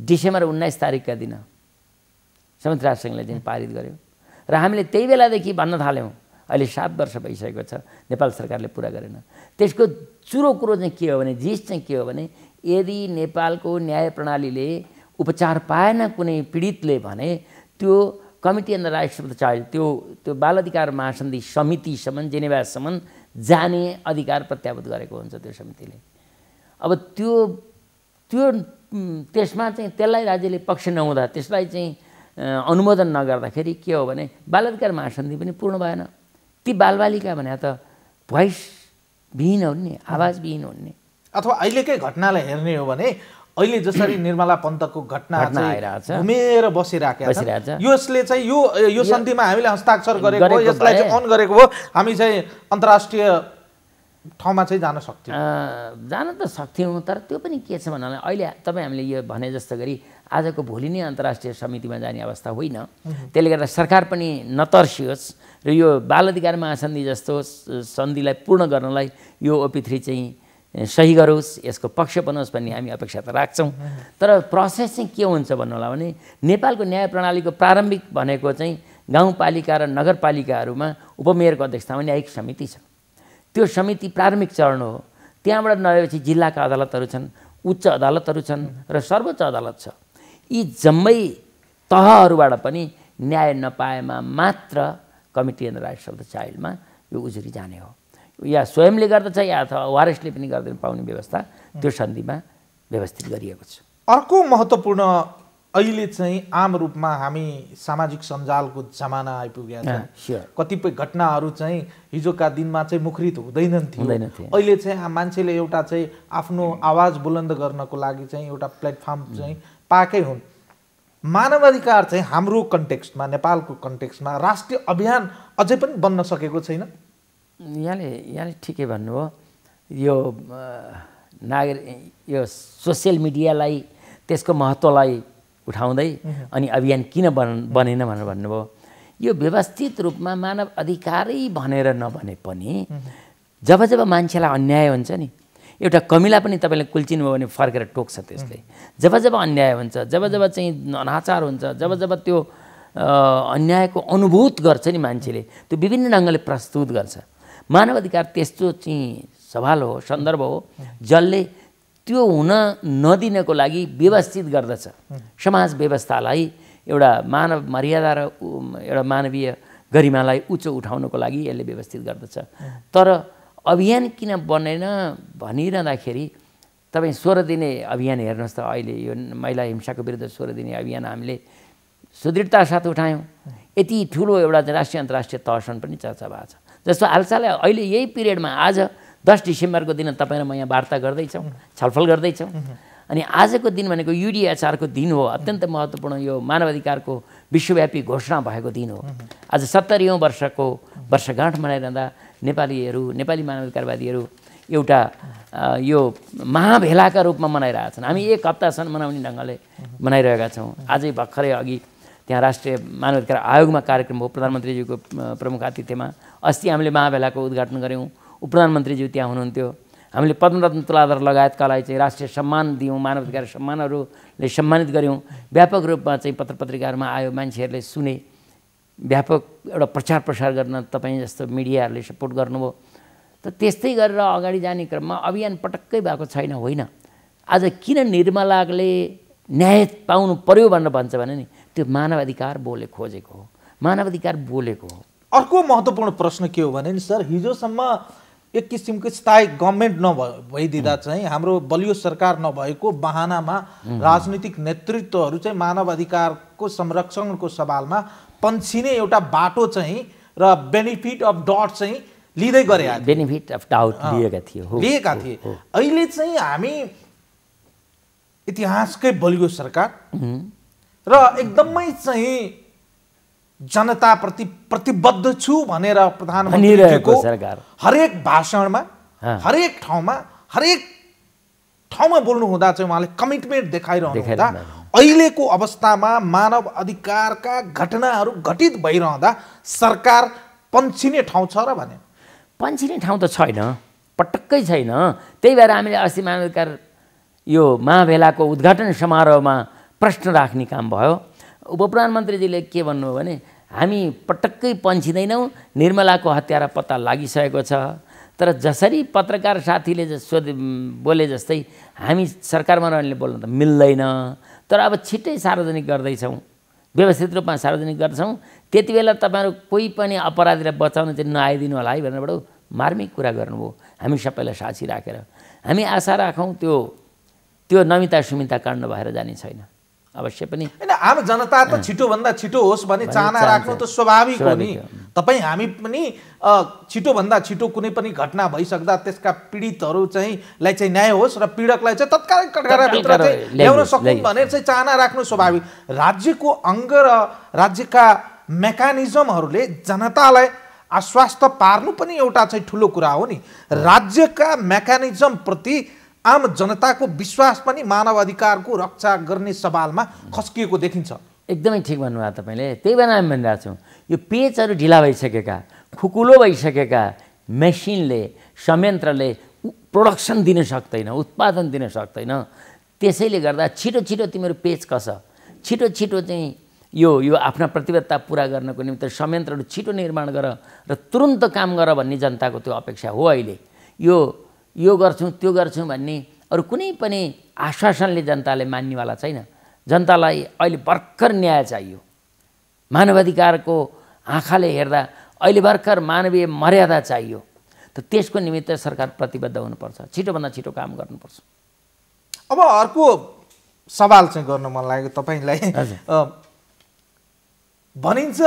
डिसेम्बर 19 तारिकका दिन संयुक्त राष्ट्रसङ्घले चाहिँ पारित गर्यो र हामीले त्यही बेलादेखि भन्न थाल्यौँ। अहिले 7 वर्ष भइसकेको छ, नेपाल सरकारले पुरा गरेन। त्यसको चुरो कुरो चाहिँ के हो भने, जिस चाहिँ के हो भने, यदि नेपालको न्याय प्रणालीले उपचार पाएन कुनै पीडितले भने त्यो committee on the rights of the child, त्यो बाल अधिकार महासन्धि समितिसम्म, जेनेभासम्म जाने अधिकार प्रत्याभूत गरेको हुन्छ त्यो समितिले। अब त्यसमा चाहिँ त्यसलाई राज्यले पक्ष नहुँदा, त्यसलाई चाहिँ अनुमोदन नगर्दाखेरि के हो भने बाल अधिकार महासन्धि पनि पूर्ण भएन। ती बालबालिका भने त भोइस विहीन हुन् नि, आवाज विहीन हुन् नि। अथवा अहिलेकै घटनालाई हेर्ने हो भने अहिले जसरी निर्मला पन्तको घटना आइरहेछ, घुमेर बसिरहेको छ, यसले चाहिँ यो सन्धिमा हामीले हस्ताक्षर गरेको हो, यसलाई चाहिँ अन गरेको हो, हामी चाहिँ अन्तर्राष्ट्रिय ठाउँमा चाहिँ जान त सक्थ्यौँ। तर त्यो पनि के छ भन्नाले अहिले तपाईँ हामीले यो भने जस्तो गरी आजको भोलि नै अन्तर्राष्ट्रिय समितिमा जाने अवस्था होइन। त्यसले गर्दा सरकार पनि नतर्सियोस् र यो बाल अधिकार महासन्धि जस्तो सन्धिलाई पूर्ण गर्नलाई यो OP3 चाहिँ सही गरोस्, यसको पक्ष बनोस् भन्ने हामी अपेक्षा त राख्छौँ। तर प्रोसेस चाहिँ के हुन्छ भन्नु होला भने, नेपालको न्याय प्रणालीको प्रारम्भिक भनेको चाहिँ गाउँपालिका र नगरपालिकाहरूमा उपमेयरको अध्यक्षतामा न्यायिक समिति छ। त्यो समिति प्रारम्भिक चरण हो। त्यहाँबाट नभएपछि जिल्लाका अदालतहरू छन्, उच्च अदालतहरू छन् र सर्वोच्च अदालत छ। यी जम्मै तहहरूबाट पनि न्याय नपाएमा मात्र committee on the rights of the चाइल्डमा यो उजुरी जाने हो। या स्वयंले गर्दछ या अथवा वारिसले पनि गर्दैन पाउने व्यवस्था त्यो सन्धिमा व्यवस्थित गरिएको छ। अर्को महत्त्वपूर्ण, अहिले चाहिँ आम रूपमा हामी सामाजिक सञ्जालको जमाना आइपुगेका छ। कतिपय घटनाहरू चाहिँ हिजोका दिनमा चाहिँ मुखरित हुँदैनन् थियो, अहिले चाहिँ मान्छेले एउटा चाहिँ आफ्नो आवाज बुलन्द गर्नको लागि चाहिँ एउटा प्लेटफर्म चाहिँ पाएकै हुन्। मानवाधिकार चाहिँ हाम्रो कन्टेक्स्टमा, नेपालको कन्टेक्स्टमा राष्ट्रिय अभियान अझै पनि बन्न सकेको छैन। यहाँले ठिकै भन्नुभयो। यो सोसियल मिडियालाई, त्यसको महत्त्वलाई उठाउँदै अनि अभियान किन बनेन भनेर भन्नुभयो। यो व्यवस्थित रूपमा मानव अधिकारै भनेर नभने पनि जब मान्छेलाई अन्याय हुन्छ नि, एउटा कमिला पनि तपाईँले कुल्चिनुभयो भने फर्केर टोक्छ त्यसले। जब अन्याय हुन्छ, जब चाहिँ अनाचार हुन्छ, जब त्यो अन्यायको अनुभूत गर्छ नि मान्छेले, त्यो विभिन्न ढङ्गले प्रस्तुत गर्छ। मानव अधिकार त्यस्तो चाहिँ सवाल हो, सन्दर्भ हो, जसले त्यो हुन नदिनको लागि व्यवस्थित गर्दछ समाज व्यवस्थालाई। एउटा मानव मर्यादा र एउटा मानवीय गरिमालाई उच्च उठाउनको लागि यसले व्यवस्थित गर्दछ। तर अभियान किन बनेन भनिरहँदाखेरि तपाईँ 16 दिने अभियान हेर्नुहोस् त, अहिले यो महिला हिंसाको विरुद्ध 16 दिने अभियान हामीले सुदृढता साथ उठायौँ। यति ठुलो एउटा राष्ट्रिय अन्तर्राष्ट्रिय तहसम्म पनि चर्चा भएको छ। जस्तो हालसालै अहिले यही पिरियडमा आज 10 डिसेम्बरको दिन तपाईँ र म यहाँ वार्ता गर्दैछौँ, छलफल गर्दैछौँ। अनि आजको दिन भनेको UDHRको दिन हो, अत्यन्त महत्त्वपूर्ण यो मानवाधिकारको विश्वव्यापी घोषणा भएको दिन हो। आज 70औँ वर्षको वर्षगाँठ मनाइरहँदा नेपाली मानवाधिकारवादीहरू एउटा यो महाभेलाका रूपमा मनाइरहेका छन्। हामी एक हप्तासम्म मनाउने ढङ्गले मनाइरहेका छौँ। आजै भर्खरै अघि त्यहाँ राष्ट्रिय मानवाधिकार आयोगमा कार्यक्रम हो, प्रधानमन्त्रीज्यूको प्रमुख आतिथ्यमा। अस्ति हामीले महाभेलाको उद्घाटन गऱ्यौँ, उपप्रधानमन्त्रीज्यू त्यहाँ हुनुहुन्थ्यो। हामीले पद्मरत्न तुलाधर लगायतकालाई चाहिँ राष्ट्रिय सम्मान दियौँ, मानवाधिकार सम्मानहरूले सम्मानित गऱ्यौँ। व्यापक रूपमा चाहिँ पत्र पत्रिकाहरूमा आयो, मान्छेहरूले सुने, व्यापक एउटा प्रचार प्रसार गर्न तपाईँ जस्तो मिडियाहरूले सपोर्ट गर्नुभयो। त त्यस्तै गरेर अगाडि जाने क्रममा अभियान पटक्कै भएको छैन। होइन, आज किन निर्मलाले न्याय पाउनु पर्यो भनेर भन्छ भने नि त्यो मानवाधिकार खोजेको हो, मानवाधिकार बोलेको हो। अर्को महत्त्वपूर्ण प्रश्न के हो भने नि सर, हिजोसम्म एक किसिमको स्थायी गभर्मेन्ट भइदिँदा चाहिँ हाम्रो बलियो सरकार नभएको बहानामा राजनीतिक नेतृत्वहरू चाहिँ मानवाधिकारको संरक्षणको सवालमा पन्छिने एउटा बाटो चाहिँ र बेनिफिट अफ डाउट चाहिँ लिँदै गरे, बेनिफिट अफ डाउट लिएका थिए। अहिले चाहिँ हामी इतिहासकै बलियो सरकार र एकदमै चाहिँ जनताप्रति प्रतिबद्ध छु भनेर प्रधानमन्त्रीको हरेक भाषणमा हरेक ठाउँमा बोल्नु हुँदा चाहिँ उहाँले कमिटमेन्ट देखाइरहनु हुँदा अहिलेको अवस्थामा मानव अधिकारका घटनाहरू घटित भइरहँदा सरकार पन्छिने ठाउँ छ र भने? पन्छिने ठाउँ त छैन, पटक्कै छैन। त्यही भएर हामीले अस्ति मानवाधिकार यो महाभेलाको उद्घाटन समारोहमा प्रश्न राख्ने काम भयो। उपप्रधानमन्त्रीजीले के भन्नुभयो भने हामी पटक्कै पन्छिँदैनौँ, निर्मलाको हत्यारा पत्ता लागिसकेको छ। तर जसरी पत्रकार साथीले बोले जस्तै हामी सरकारमा रहनेले बोल्न त मिल्दैन, तर अब छिट्टै सार्वजनिक गर्दैछौँ, व्यवस्थित रूपमा सार्वजनिक गर्छौँ। त्यति बेला तपाईँहरू कोही पनि अपराधीलाई बचाउन चाहिँ नआइदिनु होला है भनेर बडो मार्मिक कुरा गर्नुभयो हामी सबैलाई साक्षी राखेर। हामी आशा राखौँ त्यो नमिता सुमिता काण्ड भएर जाने छैन, अवश्य पनि। होइन, आम जनता त छिटोभन्दा छिटो होस् भन्ने चाहना राख्नु त स्वाभाविक हो नि। तपाईँ हामी पनि छिटोभन्दा छिटो कुनै पनि घटना भइसक्दा त्यसका पीडितहरू लाई चाहिँ न्याय होस् र पीडकलाई चाहिँ तत्कालै कठघराभित्र चाहिँ ल्याउन सकुन् भनेर चाहिँ चाहना राख्नु स्वाभाविक। राज्यको अङ्ग र राज्यका मेकानिजमहरूले जनतालाई आश्वस्त पार्नु पनि एउटा चाहिँ ठुलो कुरा हो नि। राज्यका मेकानिजमप्रति आम जनताको विश्वास पनि मानव अधिकारको रक्षा गर्ने सवालमा खस्किएको देखिन्छ। एकदमै ठिक भन्नुभयो तपाईँले। त्यही भएर हामी भनिरहेको छौँ यो पेचहरू ढिला भइसकेका, खुकुलो भइसकेका मेसिनले, संयन्त्रले प्रोडक्सन दिन सक्दैन, उत्पादन दिन सक्दैन। त्यसैले गर्दा छिटो छिटो तिमीहरू पेच कस, छिटो छिटो चाहिँ यो आफ्ना प्रतिबद्धता पुरा गर्नको निम्ति संयन्त्रहरू छिटो निर्माण गर र तुरुन्त काम गर भन्ने जनताको त्यो अपेक्षा हो। अहिले यो गर्छौँ त्यो गर्छौँ भन्ने अरू कुनै पनि आश्वासनले जनताले मान्नेवाला छैन। जनतालाई अहिले भर्खर न्याय चाहियो, मानवाधिकारको आँखाले हेर्दा अहिले भर्खर मानवीय मर्यादा चाहियो। त त्यसको निमित्त सरकार प्रतिबद्ध हुनुपर्छ, छिटोभन्दा छिटो काम गर्नुपर्छ। अब अर्को सवाल चाहिँ गर्न मन लाग्यो तपाईँलाई। भनिन्छ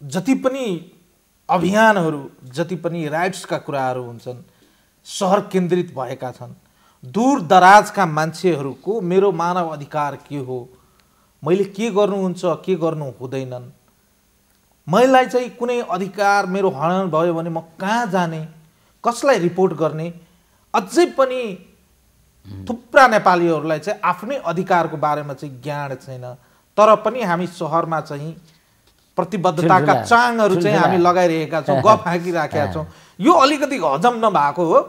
जति पनि अभियानहरू, जति पनि राइट्सका कुराहरू हुन्छन् सहर केन्द्रित भएका छन्। दूर दराजका मान्छेहरूको मेरो मानव अधिकार के हो, मैले के गर्नुहुन्छ के गर्नु हुँदैनन्, मलाई चाहिँ कुनै अधिकार मेरो हनन भयो भने म कहाँ जाने, कसलाई रिपोर्ट गर्ने, अझै पनि थुप्रा नेपालीहरूलाई चाहिँ आफ्नै अधिकारको बारेमा चाहिँ ज्ञान छैन। तर पनि हामी सहरमा चाहिँ प्रतिबद्धताका चाङहरू चाहिँ हामी लगाइरहेका छौँ, गफ हाँकिराखेका छौँ। यो अलिकति हजम नभएको हो।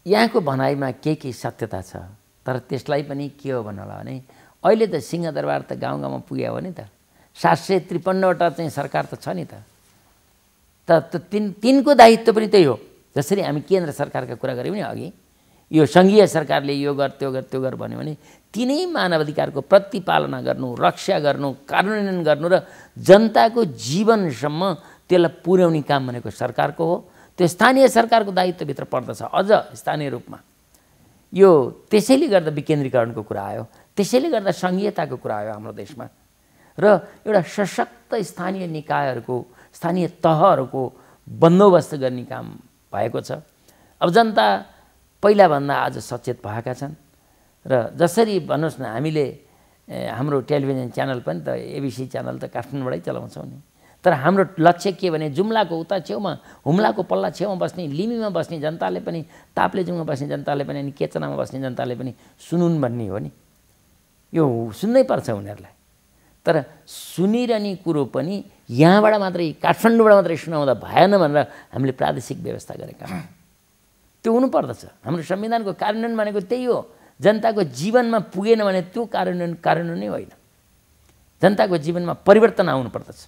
यहाँको भनाइमा के सत्यता छ, तर त्यसलाई पनि के हो भन्नुला भने अहिले त सिंहदरबार त गाउँ गाउँमा पुग्यो हो नि त। 753वटा चाहिँ सरकार त छ नि त। तिनको दायित्व पनि त्यही हो। जसरी हामी केन्द्र सरकारका कुरा गऱ्यौँ नि अघि, यो सङ्घीय सरकारले यो गर त्यो गर भन्यो भने तिनै मानवाधिकारको प्रतिपालना गर्नु, रक्षा गर्नु, कार्यान्वयन गर्नु र जनताको जीवनसम्म त्यसलाई पुर्याउने काम भनेको सरकारको हो। त्यो स्थानीय सरकारको दायित्वभित्र पर्दछ अझ स्थानीय रूपमा। यो त्यसैले गर्दा विकेन्द्रीकरणको कुरा आयो, त्यसैले गर्दा सङ्घीयताको कुरा आयो हाम्रो देशमा र एउटा सशक्त स्थानीय निकायहरूको, स्थानीय तहहरूको बन्दोबस्त गर्ने काम भएको छ। अब जनता पहिलाभन्दा आज सचेत भएका छन् र जसरी भन्नुहोस् न, हामीले हाम्रो टेलिभिजन च्यानल पनि त एबिसी च्यानल त काठमाडौँबाटै चलाउँछौँ नि, तर हाम्रो लक्ष्य के भने जुम्लाको उता छेउमा, हुम्लाको पल्ला छेउमा बस्ने, लिमीमा बस्ने जनताले पनि, ताप्लेजुङमा बस्ने जनताले पनि अनि केचनामा बस्ने जनताले पनि सुनुन् भन्ने हो नि। यो सुन्नै पर्छ उनीहरूलाई। तर सुनिरहने कुरो पनि यहाँबाट मात्रै, काठमाडौँबाट मात्रै सुनाउँदा भएन भनेर हामीले प्रादेशिक व्यवस्था गरेका छौँ। त्यो हुनुपर्दछ। हाम्रो संविधानको कार्यान्वयन भनेको त्यही हो। जनताको जीवनमा पुगेन भने त्यो कार्यान्वयन नै होइन। जनताको जीवनमा परिवर्तन आउनुपर्दछ।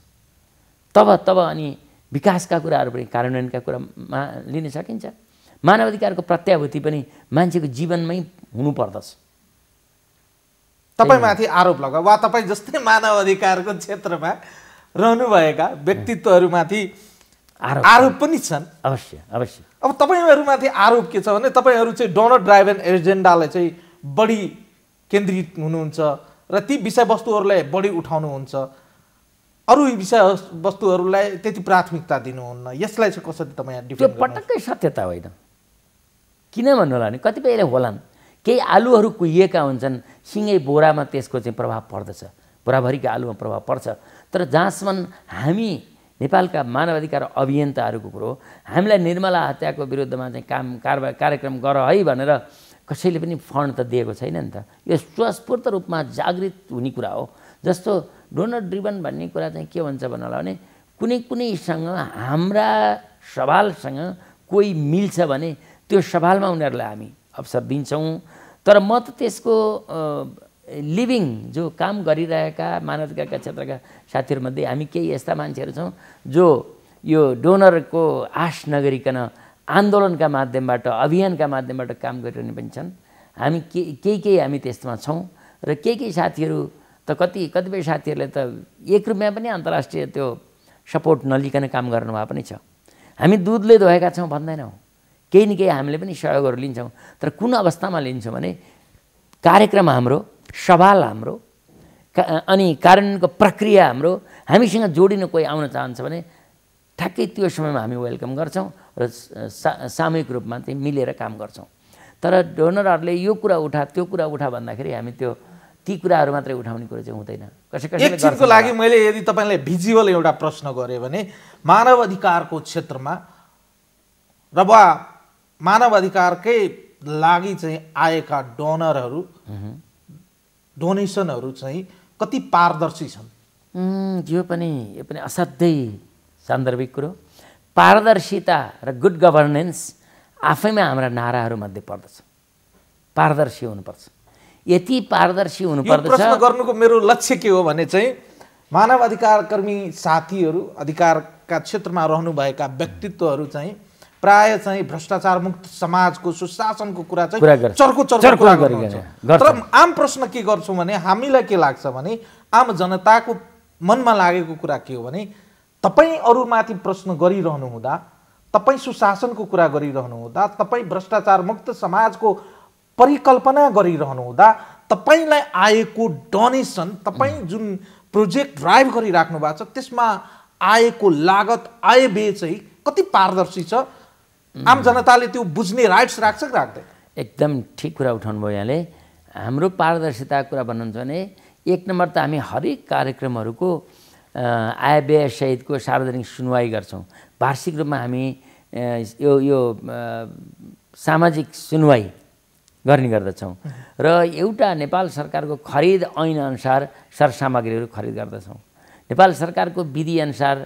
तब अनि विकासका कुराहरू पनि कार्यान्वयनका कुरामा लिन सकिन्छ। मानवाधिकारको प्रत्याभूति पनि मान्छेको जीवनमै हुनुपर्दछ। तपाईँमाथि आरोप लगा वा तपाईँ जस्तै मानवाधिकारको क्षेत्रमा रहनुभएका व्यक्तित्वहरूमाथि आरोप पनि छन्। अवश्य अवश्य। अब तपाईँहरूमाथि आरोप के छ भने तपाईँहरू चाहिँ डोनर ड्राइभन एजेन्डालाई चाहिँ बढी केन्द्रित हुनुहुन्छ र ती विषयवस्तुहरूलाई बढी उठाउनुहुन्छ, अरू विषयवस्तुहरूलाई त्यति प्राथमिकता दिनुहुन्न। यसलाई चाहिँ कसरी तपाईँ डिफेन्ड त्यो पटक्कै सत्यता होइन। किन भन्नु होला भने कतिपयले होलान्, केही आलुहरू कुहिएका हुन्छन्, सिँगै बोरामा त्यसको चाहिँ प्रभाव पर्दछ, बोराभरिका आलुमा प्रभाव पर्छ। तर जहाँसम्म हामी नेपालका मानवाधिकार अभियन्ताहरूको कुरो, हामीलाई निर्मला हत्याको विरुद्धमा चाहिँ कार्यक्रम गर है भनेर कसैले पनि फन्ड त दिएको छैन नि त। यो स्वस्फूर्त रूपमा जागृत हुने कुरा हो। जस्तो डोनर ड्रिभन भन्ने कुरा चाहिँ के भन्छ भन्नु होला भने, कुनैसँग हाम्रा सवालसँग कोही मिल्छ भने त्यो सवालमा उनीहरूलाई हामी अवसर दिन्छौँ। तर म त त्यसको लिभिङ जो काम गरिरहेका मानवाधिकारका क्षेत्रका साथीहरूमध्ये हामी केही यस्ता मान्छेहरू छौँ जो यो डोनरको आश नगरिकन आन्दोलनका माध्यमबाट, अभियानका माध्यमबाट काम गरिरहने पनि छन्। हामी केही हामी त्यस्तोमा छौँ र केही साथीहरू त कतिपय साथीहरूले त 1 रुपियाँ पनि अन्तर्राष्ट्रिय त्यो सपोर्ट नलिकन काम गर्नुभएको पनि छ। हामी दुधले धोएका छौँ भन्दैनौँ, केही न केही हामीले पनि सहयोगहरू लिन्छौँ। तर कुन अवस्थामा लिन्छौँ भने कार्यक्रम हाम्रो, सवाल हाम्रो अनि कार्यान्वयनको प्रक्रिया हाम्रो, हामीसँग जोडिन कोही आउन चाहन्छ भने ठ्याक्कै त्यो समयमा हामी वेलकम गर्छौँ र सामूहिक रूपमा चाहिँ मिलेर काम गर्छौँ। तर डोनरहरूले यो कुरा उठा त्यो कुरा उठा भन्दाखेरि हामी ती कुराहरू मात्रै उठाउने कुरा चाहिँ हुँदैन। कसैले एकछिनको लागि मैले यदि तपाईँलाई भिजुअल एउटा प्रश्न गरेँ भने मानवाधिकारको क्षेत्रमा र वा मानवाधिकारकै लागि चाहिँ आएका डोनरहरू, डोनेसनहरू चाहिँ कति पारदर्शी छन्? यो पनि असाध्यै सान्दर्भिक कुरो। पारदर्शिता र गुड गभर्नेन्स आफैमा हाम्रा नाराहरूमध्ये पर्दछ। पारदर्शी हुनुपर्छ। यति पारदर्शी हुनुपर्दछ। प्रश्न गर्नुको मेरो लक्ष्य के हो भने चाहिँ मानवाधिकार कर्मी साथीहरू, अधिकारका क्षेत्रमा रहनुभएका व्यक्तित्वहरू चाहिँ प्राय चाहिँ भ्रष्टाचार मुक्त समाजको सुशासनको कुरा चाहिँ चर्को कुरा गर्नुहुन्छ। तर आम प्रश्न के गर्छौँ भने हामीलाई के लाग्छ भने आम जनताको मनमा लागेको कुरा के हो भने तपाईँ अरूमाथि प्रश्न गरिरहनु हुँदा, तपाईँ सुशासनको कुरा गरिरहनु हुँदा, तपाईँ भ्रष्टाचार मुक्त समाजको परिकल्पना गरिरहनु हुँदा तपाईँलाई आएको डोनेसन, तपाईँ जुन प्रोजेक्ट ड्राइभ गरिराख्नु भएको छ त्यसमा आएको लागत, आय व्यय चाहिँ कति पारदर्शी छ? आम जनताले त्यो बुझ्ने राइट्स राख्छ कि राख्दैन? एकदम ठिक कुरा उठाउनु भयो यहाँले। हाम्रो पारदर्शिताको कुरा भन्नुहुन्छ भने 1 नम्बर त हामी हरेक कार्यक्रमहरूको आय व्यय सहितको सार्वजनिक सुनवाई गर्छौँ। वार्षिक रूपमा हामी यो सामाजिक सुनवाई गर्ने गर्दछौँ र एउटा नेपाल सरकारको खरिद ऐन अनुसार सरसामग्रीहरू खरिद गर्दछौँ। नेपाल सरकारको विधिअनुसार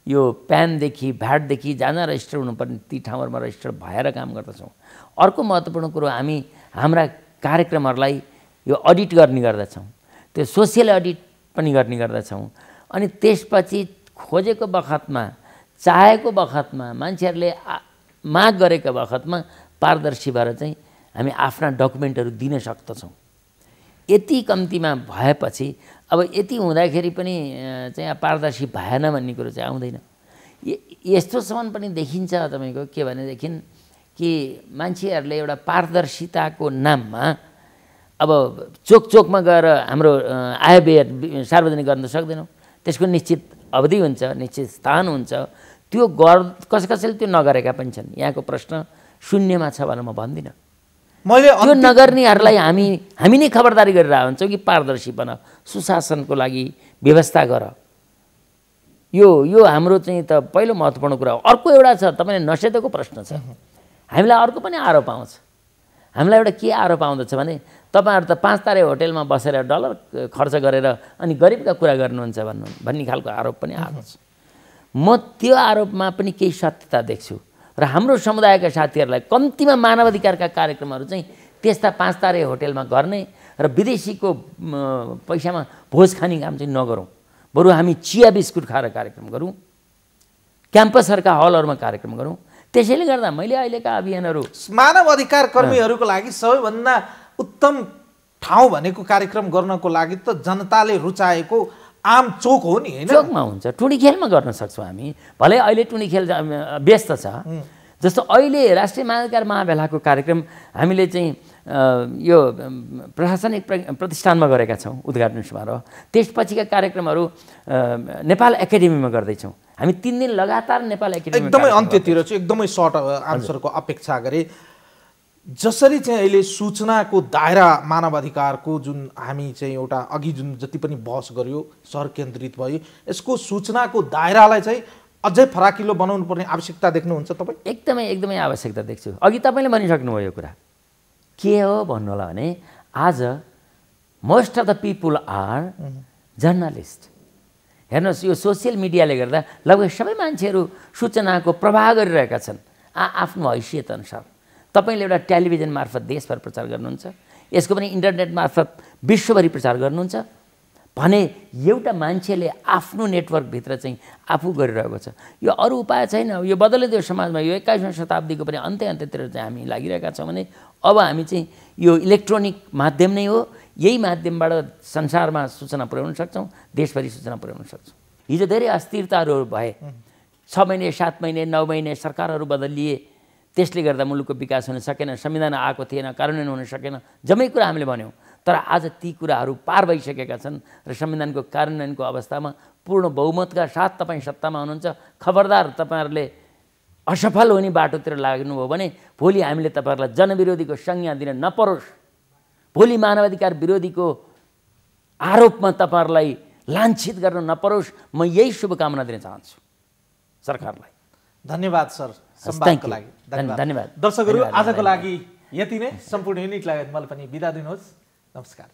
यो प्यानदेखि भ्याटदेखि जहाँ रजिस्टर हुनुपर्ने ती ठाउँहरूमा रजिस्टर भएर काम गर्दछौँ। अर्को महत्त्वपूर्ण कुरो, हामी हाम्रा कार्यक्रमहरूलाई यो अडिट गर्ने गर्दछौँ, त्यो सोसियल अडिट पनि गर्ने गर्दछौँ। अनि त्यसपछि खोजेको बखतमा, चाहेको बखतमा, मान्छेहरूले माग गरेको बखतमा पारदर्शी भएर चाहिँ हामी आफ्ना डकुमेन्टहरू दिन सक्दछौँ। यति कम्तीमा भएपछि अब यति हुँदाखेरि पनि चाहिँ पारदर्शी भएन भन्ने कुरो चाहिँ आउँदैन। यस्तोसम्म पनि देखिन्छ तपाईँको के भनेदेखि कि मान्छेहरूले एउटा पारदर्शिताको नाममा अब चोक चोकमा गएर हाम्रो आय व्यय सार्वजनिक गर्न सक्दैनौँ। त्यसको निश्चित अवधि हुन्छ, निश्चित स्थान हुन्छ। त्यो कसैले त्यो नगरेका पनि छन्। यहाँको प्रश्न शून्यमा छ भनेर म भन्दिनँ। त्यो नगर्नेहरूलाई हामी नै खबरदारी गरेर हुन्छौँ कि पारदर्शी बन, सुशासनको लागि व्यवस्था गर। यो हाम्रो चाहिँ त पहिलो महत्त्वपूर्ण कुरा हो। अर्को एउटा छ, तपाईँले नसेधोको प्रश्न छ। हामीलाई अर्को पनि आरोप आउँछ। हामीलाई एउटा के आरोप आउँदछ भने तपाईँहरू त 5 तारे होटेलमा बसेर डलर खर्च गरेर अनि गरिबका कुरा गर्नुहुन्छ भन्ने खालको आरोप पनि आएको छ। म त्यो आरोपमा पनि केही सत्यता देख्छु र हाम्रो समुदायका साथीहरूलाई कम्तीमा मानवाधिकारका कार्यक्रमहरू चाहिँ त्यस्ता 5 तारे होटेलमा गर्ने र विदेशीको पैसामा भोज खाने काम चाहिँ नगरौँ। बरु हामी चिया बिस्कुट खाएर कार्यक्रम गरौँ, क्याम्पसहरूका हलहरूमा कार्यक्रम गरौँ। त्यसैले गर्दा मैले अहिलेका अभियानहरू मानव अधिकार कर्मीहरूको लागि सबैभन्दा उत्तम ठाउँ भनेको कार्यक्रम गर्नको लागि त जनताले रुचाएको आम चोक हो नि, हैन? चोकमा हुन्छ, टुँडी खेलमा गर्न सक्छौँ हामी। भले अहिले टुँडी खेल व्यस्त छ। जस्तो अहिले राष्ट्रिय मानवाधिकार महाभेलाको कार्यक्रम हामीले चाहिँ यो प्रशासनिक प्रतिष्ठानमा गरेका छौँ उद्घाटन समारोह। त्यसपछिका कार्यक्रमहरू नेपाल एकाडेमीमा गर्दैछौँ। हामी 3 दिन लगातार नेपाल एकाडेमी एकदमै अन्त्यतिर चाहिँ एकदमै सर्ट आन्सरको अपेक्षा गरे। जसरी चाहिँ अहिले सूचनाको दायरा मानवाधिकारको जुन हामी चाहिँ एउटा अघि जुन जति पनि बहस गर्यो सहर केन्द्रित भयो, यसको सूचनाको दायरालाई चाहिँ अझै फराकिलो बनाउनु पर्ने आवश्यकता देख्नुहुन्छ तपाईँ? एकदमै आवश्यकता देख्छु। अघि तपाईँले भनिसक्नुभयो यो कुरा। के हो भन्नु होला भने आज most of the people are journalist. हेर्नुहोस्, यो सोसियल मिडियाले गर्दा लगभग सबै मान्छेहरू सूचनाको प्रवाह गरिरहेका छन् आफ्नो हैसियत अनुसार। तपाईँले एउटा टेलिभिजन मार्फत देशभर प्रचार गर्नुहुन्छ, यसको पनि इन्टरनेट मार्फत विश्वभरि प्रचार गर्नुहुन्छ भने एउटा मान्छेले आफ्नो नेटवर्कभित्र चाहिँ आफू गरिरहेको छ। यो अरू उपाय छैन। यो बदलिँदो समाजमा यो 21औं शताब्दीको पनि अन्त्यतिर चाहिँ हामी लागिरहेका छौँ भने अब हामी चाहिँ यो इलेक्ट्रोनिक माध्यम नै हो। यही माध्यमबाट संसारमा सूचना पुर्याउन सक्छौँ, देशभरि सूचना पुर्याउन सक्छौँ। हिजो धेरै अस्थिरताहरू भए, 6 महिने 7 महिने 9 महिने सरकारहरू बदलिए, त्यसले गर्दा मुलुकको विकास हुन सकेन, संविधान आएको थिएन, कार्यान्वयन हुन सकेन, जम्मै कुरा हामीले भन्यौँ। तर आज ती कुराहरू पार भइसकेका छन् र संविधानको कार्यान्वयनको अवस्थामा पूर्ण बहुमतका साथ तपाईँ सत्तामा हुनुहुन्छ। खबरदार, तपाईँहरूले असफल हुने बाटोतिर लाग्नुभयो भने भोलि हामीले तपाईँहरूलाई जनविरोधीको संज्ञा दिन नपरोस्। भोलि मानवाधिकार विरोधीको आरोपमा तपाईँहरूलाई लाञ्छित गर्न नपरोस्। म यही शुभकामना दिन चाहन्छु सरकारलाई। धन्यवाद सर संवादको लागि। धन्यवाद। दर्शकहरू, आजको लागि यति नै। सम्पूर्ण युनिटलाई मलाई पनि बिदा दिनुहोस्। नमस्कार।